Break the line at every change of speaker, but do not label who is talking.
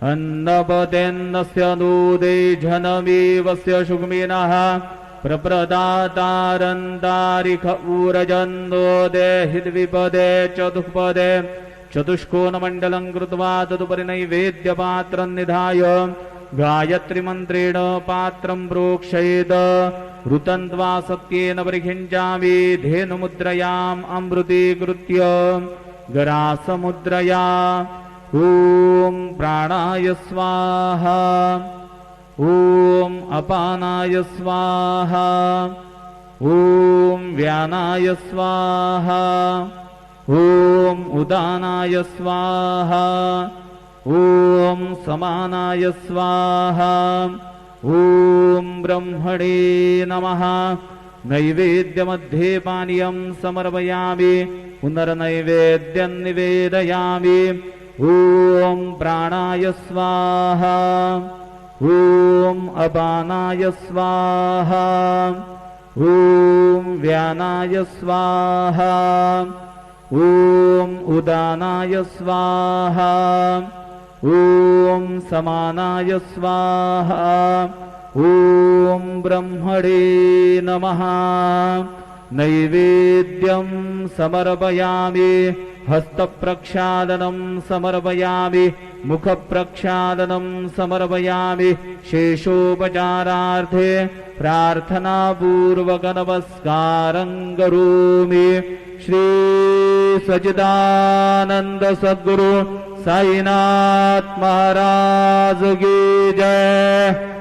अन्नपतेन्नस्य नूदे जनमेवस्य सुग्मिनः प्रप्रदातारन्तारिख ऊरजन्दो देहिद्विपदे चतुष्पदे चतुष्कोणमण्डलं कृत्वा तदुपरि नैवेद्यपात्रं निधाय गायत्रीमन्त्रेण पात्रं प्रोक्षयेत् ऋतन्त्वा सत्येन परिखिञ्चामि धेनुमुद्रयाम् अमृतीकृत्य गरासमुद्रया ॐ प्राणाय स्वाहा ॐ अपानाय स्वाहा ॐ व्यानाय स्वाहा ॐ उदानाय स्वाहा ॐ समानाय स्वाहा ॐ ब्रह्मणे नमः। नैवेद्यमध्ये पानीयं समर्पयामि पुनर्नैवेद्यं निवेदयामि। ॐ प्राणाय स्वाहा ॐ अपानाय स्वाहा ॐ व्यानाय स्वाहा ॐ उदानाय स्वाहा ॐ समानाय स्वाहा ॐ ब्रह्मणे नमः। नैवेद्यं समर्पयामि हस्तप्रक्षालनं समर्पयामि मुखप्रक्षालनं समर्पयामि। शेषोपचारार्थे प्रार्थनापूर्वक नमस्कारं करोमि। श्री सच्चिदानंद सद्गुरु साईनाथ महाराज की जय।